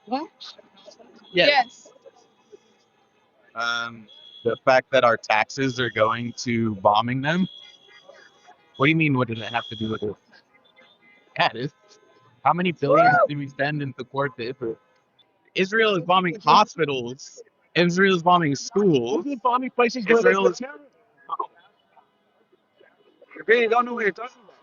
What? Yeah. Yes. The fact that our taxes are going to bombing them. What do you mean? What does it have to do with it? Yeah, it is. How many billions do we spend in support to Israel? Israel is bombing hospitals. Israel is bombing schools. Bombing places Israel is. you really don't know what you're talking about.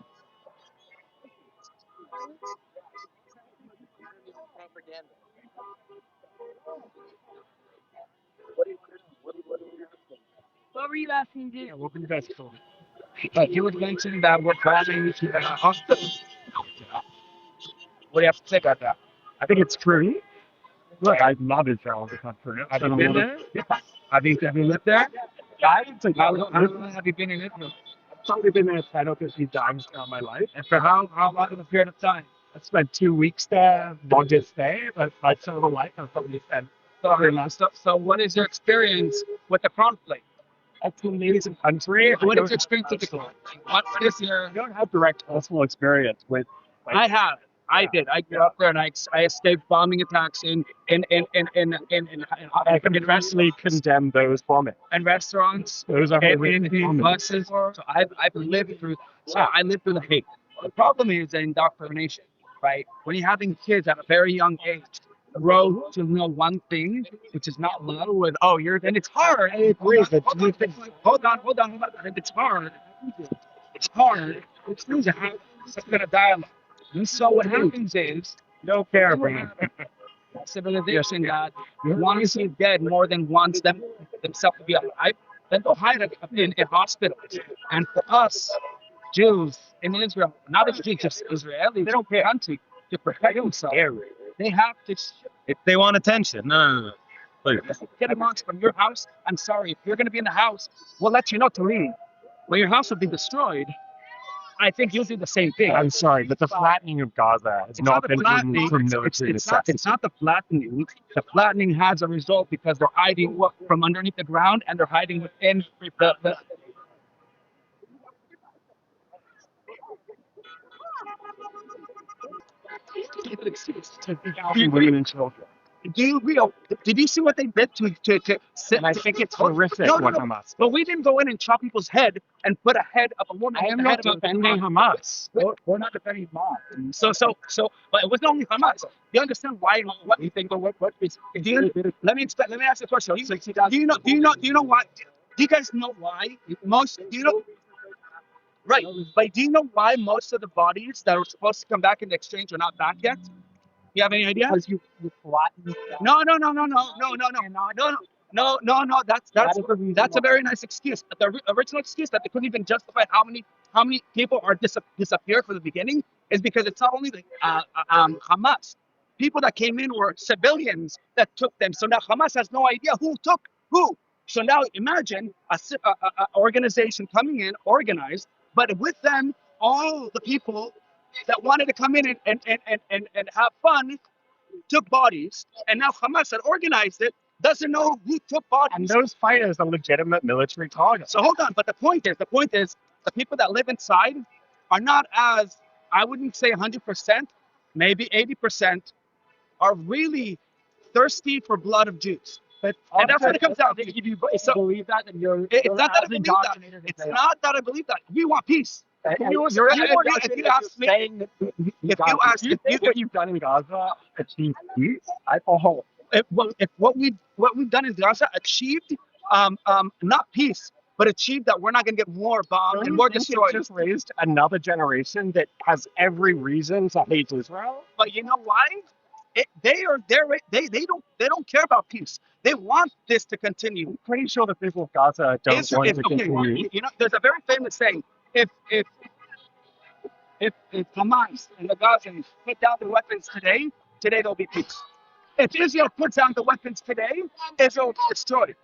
What were you asking, Yeah, dude? what were you guys told? But you would mention that we're planning to hospitals. What do you have to say about that? I think it's true. Look, I love Israel as a country. Have you been there? Yeah. Have you lived there? Yeah, I would say how long have you been in Israel? I've probably been there 10 or 15 times in my life. And for how long of a period of time? I spent 2 weeks there, longest stay, but my total life I've probably spent so what is your experience with the conflict? It's an amazing country. What is your experience with the conflict? What is your? I don't have direct personal experience with. Like, I have. I did. I grew up there, and I escaped bombing attacks I completely condemn those bombings. And restaurants, those are in buses. So I've lived through. So I lived through the hate. The problem is the indoctrination, right? When you're having kids at a very young age grow to know one thing, which is not love, with and it's hard. I agree, but hold on. And it's hard. It's hard. It's true to have some kind of dialogue. And so what happens is no care for him. Civilization that wants you dead more than wants themselves to be alive, then they'll hide it in hospitals. And for us, Jews in Israel, not as Jews, just Israelis, they don't care country to protect themselves. They have to If they want attention, no. Please. get amongst from your house. I'm sorry, if you're going to be in the house, we'll let you know to leave. When your house will be destroyed, I think you'll do the same thing. I'm sorry, but the flattening of Gaza has not been flattening from military necessity. It's not the flattening. The flattening has a result because they're hiding from underneath the ground and they're hiding within the women and children. Do you real? Did you see what they did to and I think it's horrific what Hamas. But we didn't go in and chop people's head and put a head of a woman. I am not defending Hamas. We're not defending Hamas. But it wasn't only Hamas. Do you understand why? What you think? What is? Let me explain. Let me ask you a question. Do you know? Do you know why? Do you guys know why most? Do you know? Right. But do you know why most of the bodies that were supposed to come back in the exchange are not back yet? You have any idea? Because you flatten. No. That's a very nice excuse. But the original excuse that they couldn't even justify how many people are disappeared from the beginning is because it's not only the Hamas. People that came in were civilians that took them. So now Hamas has no idea who took who. So now imagine a organization coming in, organized, but with them all the people that wanted to come in and have fun took bodies, and now Hamas that organized it doesn't know who took bodies. And those fighters are legitimate military targets. So hold on, but the point is, the people that live inside are not as, I wouldn't say 100%, maybe 80%, are really thirsty for blood of Jews. And that's what it comes down to. If you believe that, then it's not that I believe that. It's not that I believe that. We want peace. If you ask me, what you've done in Gaza achieved peace, if what we've done in Gaza achieved, not peace, but achieved that we're not going to get more bombed and more destroyed. Just raised another generation that has every reason to hate Israel. But you know why? They don't care about peace. They want this to continue. I'm pretty sure the people of Gaza don't want it to continue. You know, there's a very famous saying: if Hamas and the Gazans put down the weapons today, there'll be peace. If Israel puts down the weapons today, Israel will be destroyed.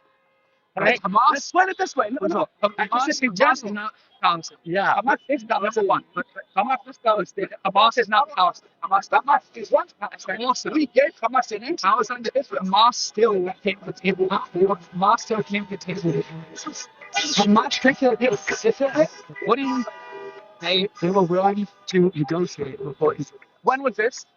Right? Hamas. Let's put it this way. No. Hamas is not Palestine. Yeah. Hamas is not number one. But Hamas is Palestine. Hamas is not Palestine. Hamas is one Palestine. We gave Hamas an inch. Palestine to Israel. Hamas still came to the table. Hamas still came to the table. Hamas came to the table. What do you? They were willing to negotiate before Israel. When was this?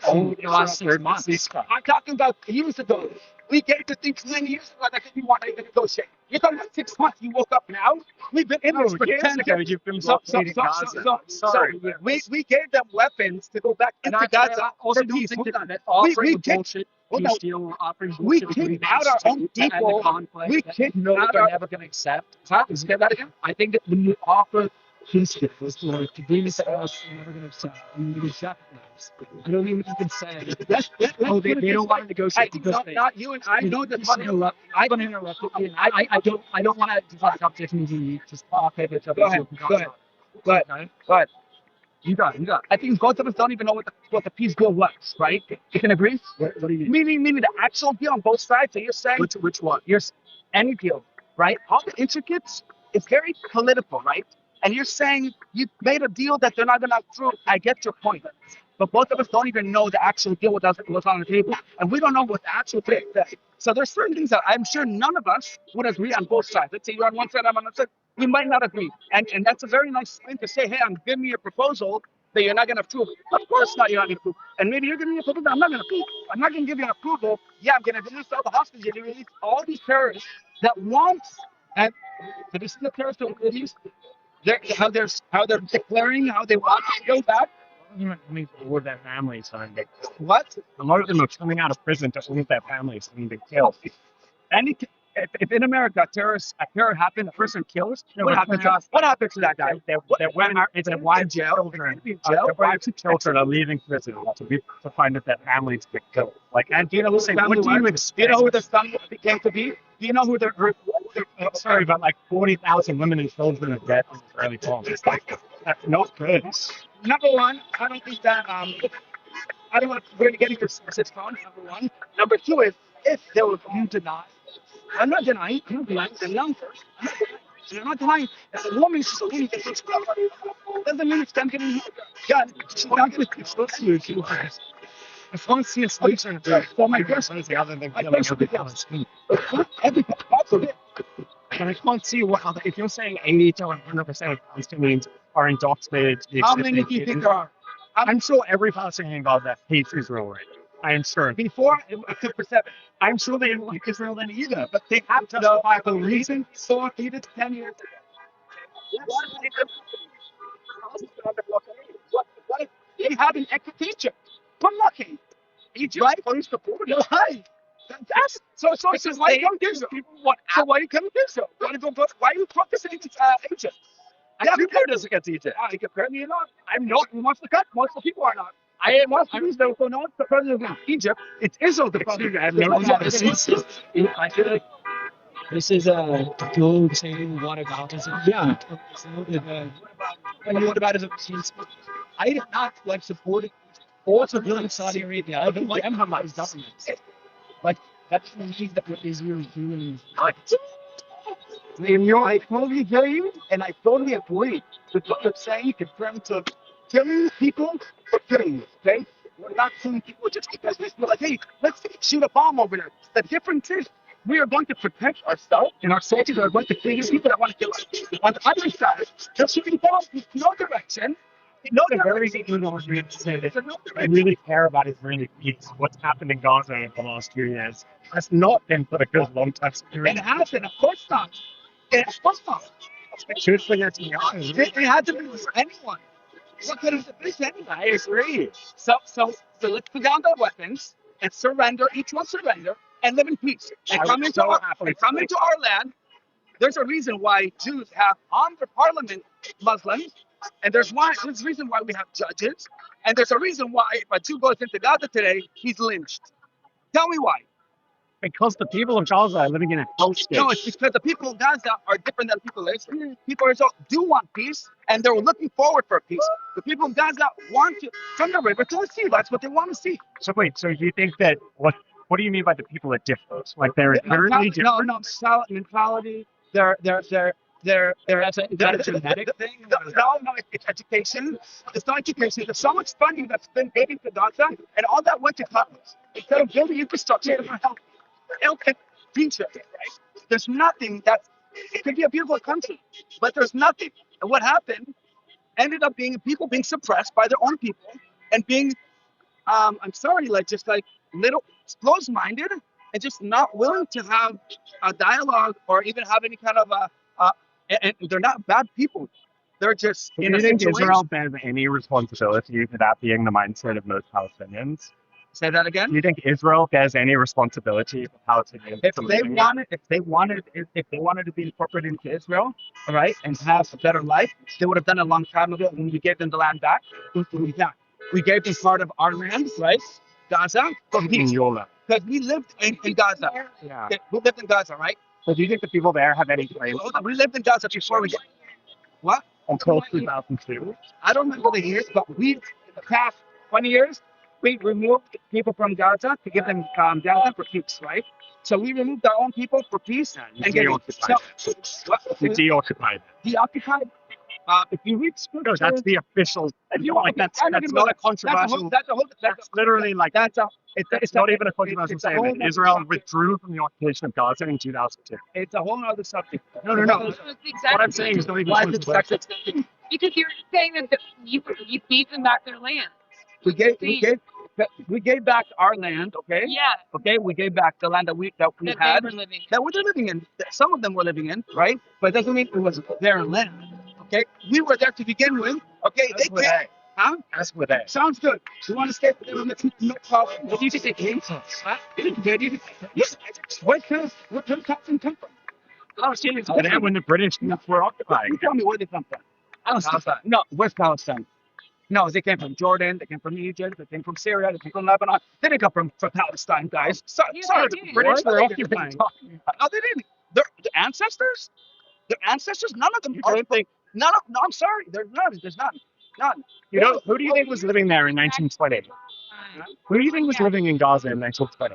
only the last 6 months. I'm talking about years ago. We gave the things 10 years ago that we want to negotiate. You're talking about 6 months. You woke up now. We've been in this for 10 years. You've been So, blockading Gaza. Sorry. we gave them weapons to go back into Gaza. I also don't peace. think that We offering kicked- bullshit. hold You on. still offering We bullshit kicked agreements out our to own end people. the conflict We that kicked you know out they're our- never going to accept. Say that again? I think that when you offer peace deals or agreements that you're never going to accept, you need to jeopardize. I don't even can say, they don't want to negotiate because not you and I know that. I'm going to interrupt you. I don't want to divide up this movie. Just talk at each other. Go ahead. You got it. I think both of us don't even know what the peace deal was, right? You can agree? What do you mean? Meaning the actual deal on both sides. So you're saying Which one? Any deal, right? All the intricates, it's very political, right? And you're saying you made a deal that they're not going to approve. I get your point. But both of us don't even know the actual deal what's on the table. And we don't know what the actual deal is. So there's certain things that I'm sure none of us would agree on both sides. Let's say you're on one side, I'm on the other side. We might not agree. And that's a very nice thing to say, hey, I'm giving you a proposal that you're not going to approve. Of course not, you're not going to approve. And maybe you're giving me a proposal that I'm not going to approve. I'm not going to give you an approval. Yeah, I'm going to release all the hostages. You release all these terrorists that want, and so this is the terrorists that release, how they're declaring how they want to go back. Coming forward their families, What? a lot of them are coming out of prison to leave their families and be killed. If in America a terror happened, a person kills, what happens to that guy? Their wives and children are leaving prison to find that their families get killed. And do you know who What do you expect? Do you know who the son became to be? Do you know who Sorry, but like 40,000 women and children are dead in Israeli homes. It's like, that's not good. Number one, I don't think that I don't want to really get into specifics on number one. Number two is if they were going to deny. I'm not denying. The numbers. I'm not denying that the woman is believing that it's doesn't mean it's them getting done. She's not going to expose you. I can't see a solution to it. For my person, Other than killing everybody else. everybody, absolutely. But I can't see if you're saying 80 to 100% of Palestinians are indoctrinated to the How extent many that do you think there are? I'm sure every Palestinian God that hates Israel right now. I am sure. Before, it took for 7. I'm sure they didn't like Israel then either, but they have have no justifiable reason. So if you did 10 years what if they had an extra teacher? Good lucky. Egypt, right? Police the border. Why? That's so why you come to Israel? So why you come to Israel? Why you focusing Egypt? I compare this against Egypt. I compare me not. I'm not most of the country. Most of the people are not. I am most of these don't know the president of Egypt. It's Israel the president. I feel like this is a go to what about is yeah. What about is I did not like supporting also building Saudi Arabia. I don't like Hamas government. Like that's the thing that what Israel is doing is not. I totally hear you, and I totally agree with what you're saying in terms of killing people for killing, okay? We're not killing people just because they feel like, hey, let's shoot a bomb over there. The difference is we are going to protect ourselves, and our soldiers are going to kill these people that want to kill us. On the other side, they're shooting bombs in no direction. It's a very good argument to say that I really care about Israeli peace. What's happened in Gaza in the last few years has not been for a good long time. It hasn't, of course not. Of course not. Truthfully, it's honest. It hasn't been for anyone. What could have been anyone? I agree. So let's put down the weapons and surrender. Each one surrender and live in peace. And come into our land. There's a reason why Jews have on the parliament Muslims, and there's a reason why we have judges, and there's a reason why if a Jew goes into Gaza today, he's lynched. Tell me why. Because the people of Gaza are living in a hellscape. No, it's because the people of Gaza are different than people of Israel. People of Israel do want peace, and they're looking forward for peace. The people of Gaza want to, from the river to the sea. That's what they want to see. So wait, so you think that what do you mean by the people are different? Like they're inherently different? No, mentality. They're That's a genetic thing? No, it's education. It's not education. There's so much funding that's been given to Gaza, and all that went to Congress. Instead of building infrastructure for health and future, right? There's nothing it could be a beautiful country, but there's nothing. And what happened ended up being people being suppressed by their own people and being I'm sorry, like just like little close-minded and just not willing to have a dialogue or even have any kind of and they're not bad people. They're just Do in you a think situation. Israel bears any responsibility for that being the mindset of most Palestinians? Say that Do again. you think Israel bears any responsibility for Palestinians? If they wanted to be incorporated into Israel, all right, and have a better life, they would have done it a long time ago when we gave them the land back. Yeah, we gave them part of our land, right, Gaza, for peace, because we lived in Gaza. Yeah. Okay, we lived in Gaza, right? So do you think the people there have any claim Hold on, we lived in Gaza before we. What? until 2002? I don't remember the years, but in the past 20 years, we removed people from Gaza to give them Gaza for peace, right? So we removed our own people for peace and get De-occupied. You de-occupied. deoccupied. If you read scripture, No, that's the official. That's not a controversial. That's literally like it's not even a controversial statement. Israel withdrew from the occupation of Gaza in 2002. It's a whole other subject. No. What I'm saying is not even controversial. Because you're saying that you beat them back their land. We gave back our land, okay? Yeah. Okay, we gave back the land that we That had, they were living. that we were living in. That some of them were living in, right? But it doesn't mean it was their land. Okay, we were there to begin with. Okay, they came. Huh? That's what that. Sounds good. You want to stay for them? No problem. But you think they came from? Huh? Yes. What kind of country come from? Palestinians. But then when the British were occupying, You tell me where they come from. Palestine. No, West Palestine. No, they came from Jordan, they came from Egypt, they came from Syria, they came from Lebanon. They didn't come from Palestine, guys. Sorry, Yeah, the they did. British What? were occupying. No, they didn't. Their ancestors? Their ancestors? None of them. you don't think None of. No, I'm sorry. There's none. There's none. None. you know who do you think was living there in 1920? Who do you think was living in Gaza in 1920?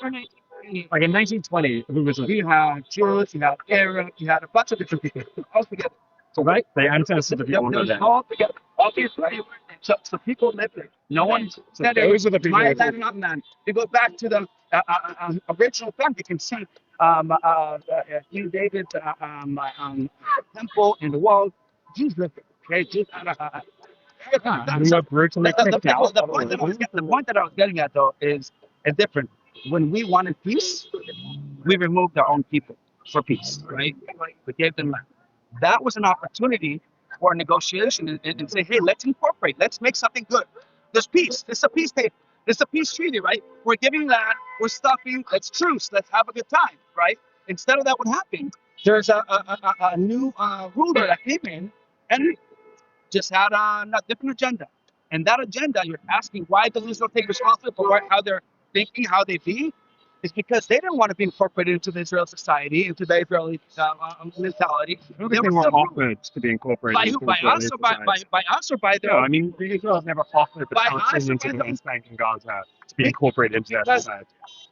Or 1948. Like in 1920, who was living? You had Jews, you had Arab, you had a bunch of different people all together. So right, the ancestors of the people They who were there. all together. All these right? So people lived there. No one said it those are the people my that land, not man. You go back to the original plan, you can see King David's temple and the walls. Jews lived there. Okay, Jews. We were brutally kicked out. The point that I was getting at though is different. When we wanted peace, we removed our own people for peace, right? We gave them land. That was an opportunity for a negotiation and say, hey, let's incorporate, let's make something good. There's peace. This is a peace paper. This is a peace treaty, right? We're giving land, we're stopping, let's truce, let's have a good time, right? Instead of that, what happened? There's a new ruler that came in and just had a different agenda. And that agenda, you're asking why does Israel take responsibility for how they're thinking, how they be? Is because they didn't want to be incorporated into the Israel society, into the Israeli mentality. I don't think they were offered to be incorporated By who? into By Israeli us or by society. us or by their? No, I mean, Israel has never offered the By us or Palestinians by in them? West Bank and Gaza to be incorporated into their Because- society.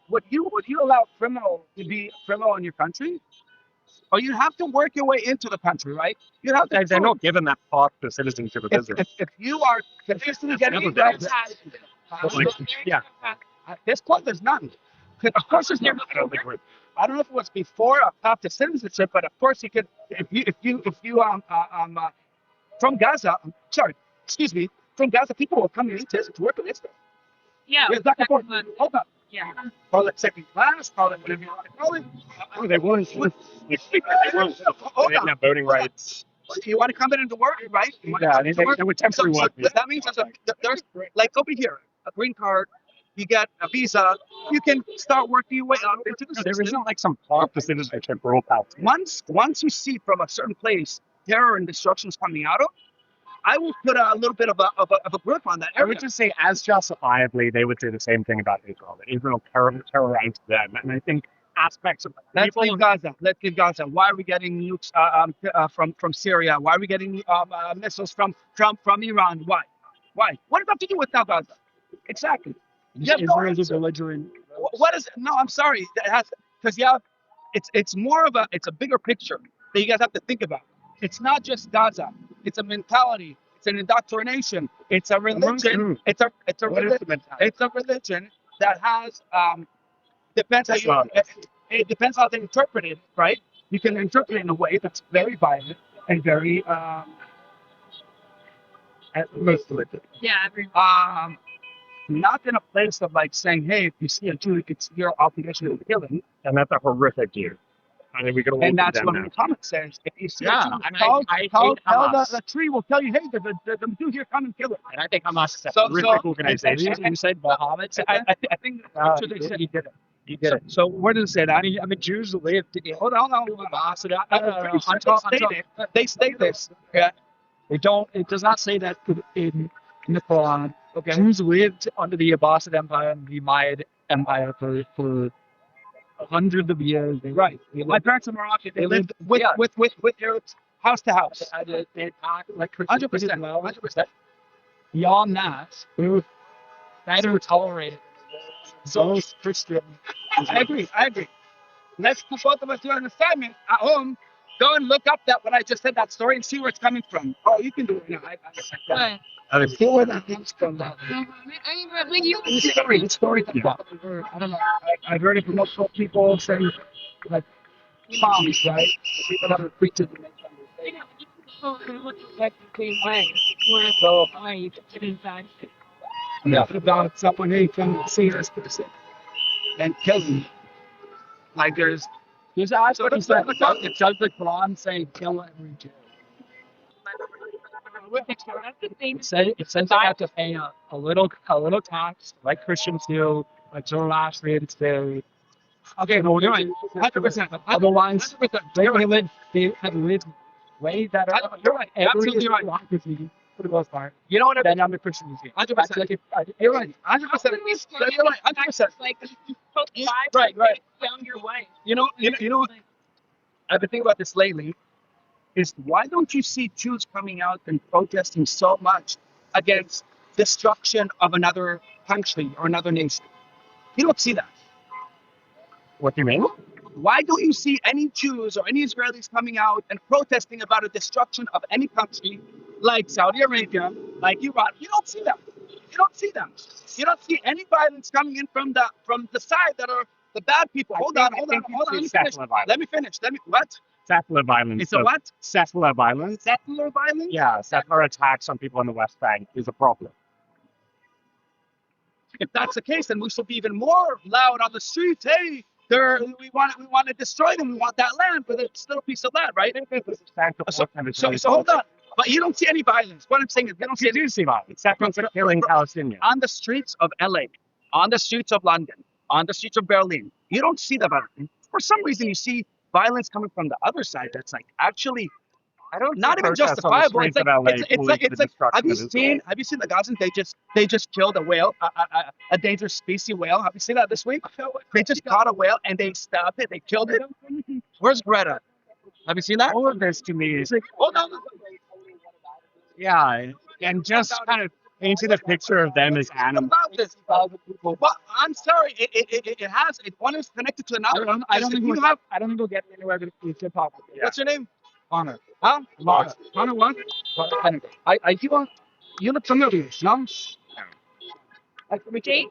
Would you allow criminal to be a criminal in your country? Or you have to work your way into the country, right? You have to. They're not given that path to citizenship of Israel. If you are consistently getting never drugs, Like, yeah, at this point, there's none. Of course, there's never. I don't think we're. I don't know if it was before or after citizenship, but of course you could. If you from Gaza, sorry, excuse me, from Gaza, people were coming into this to work in Israel. Yeah. Yes, back and forth. Hold on. Yeah. Call it second class, call it whatever you want to call it. Oh, they weren't. They weren't. They didn't have voting rights. You want to come in and work, right? You want to Yeah, come in to work? they were temporary So workers. that means there's like over here, a green card, you get a visa, you can start working your way up into the There system. isn't like some path to citizenship for all Palestinians. Once you see from a certain place terror and destruction is coming out of, I will put a little bit of a grip on that I area. would just say, as justifiably, they would say the same thing about Israel. That Israel terrorized them, and I think aspects of Let's people. leave Gaza. Let's leave Gaza. Why are we getting nukes from Syria? Why are we getting missiles from Iran? Why? Why? What does that have to do with now Gaza? Exactly. You have no Israel is answer. a belligerent. What is? No, I'm sorry. That has because it's more of it's a bigger picture that you guys have to think about. It's not just Gaza. It's a mentality. It's an indoctrination. It's a religion. It's a What is the mentality? it's a religion that has depends how you it depends how they interpret it, right? You can interpret it in a way that's very violent and very most religion. Yeah. Every. not in a place of like saying, hey, if you see a Jew, it's your obligation to kill him. And that's a horrific view. I think we could all And that's condemn what the that. comment says. If you see Yeah, a Jew, and tell I the tree will tell you, hey, there's a Jew here, come and kill it. And I think Hamas is a So- horrific so- organization. You said Muhammad said that? I think He did it. He did it. so. Where does it say that? I mean, Jews lived. Hold on. Hamas, They state this. Yeah. They don't. It does not say that in the Quran. Okay. Jews lived under the Abbasid Empire and the Umayyad Empire for hundreds of years. Right. My parents are Moroccan. They lived with yeah. with Arabs, house to house. They act like Christians 100%. as well. 100%. Beyond that, neither tolerated those Christian. I agree. Let's put both of us do an assignment at home. Go and look up that what I just said, that story, and see where it's coming from. Oh, you can do it now. But, See where that comes from. I mean, but when you The story that I don't know. I've heard it from multiple people saying, like, moms, right? People that are preachers. look like the same way, where so I get inside. Yeah. About someone who can see this person and kill them. Like there's Actually, it's like, it does the Quran say kill every Jew. That's the same. It says I have to pay a little tax, like Christians do, like Zoroastrians do. okay. No, you're right. 100%. Otherwise, 100%. they have lived way better. You're right. Absolutely right. Democracy, for the most part, You know what? than under Christianity. 100%. Like You're right. 100%. You're right. 100%. Like, you poke five Right. down your way. You know. I've been thinking about this lately. Is why don't you see Jews coming out and protesting so much against destruction of another country or another nation? You don't see that. What do you mean? Why don't you see any Jews or any Israelis coming out and protesting about a destruction of any country like Saudi Arabia, like Iran? You don't see them. You don't see them. You don't see any violence coming in from the side that are the bad people. Hold on. Let me finish. What? Settler violence. It's a what? Settler violence. Settler violence? Yeah, settler attacks on people in the West Bank is a problem. If that's the case, then we should be even more loud on the streets. Hey, we want to destroy them. We want that land, but it's still a piece of land, right? So hold on. But you don't see any violence. What I'm saying is, You do see violence. Settlers are killing Palestinians. on the streets of LA, on the streets of London, on the streets of Berlin. You don't see the violence. For some reason, you see violence coming from the other side. That's like actually I don't not even justifiable. It's like have you you seen the Gazans? They just killed a whale, a dangerous species whale. Have you seen that this week? They just caught a whale and they stabbed it. They killed it. Where's Greta? Have you seen that? All of this to me is Hold on. yeah, and just kind of painting a picture of them as animals. About this. Well, I'm sorry. It has. One is connected to another. I don't think you we'll have. I don't think we'll get anywhere with the topic. What's your name? Honor. Huh? Honor. Connor what? I you look familiar, no? Jake,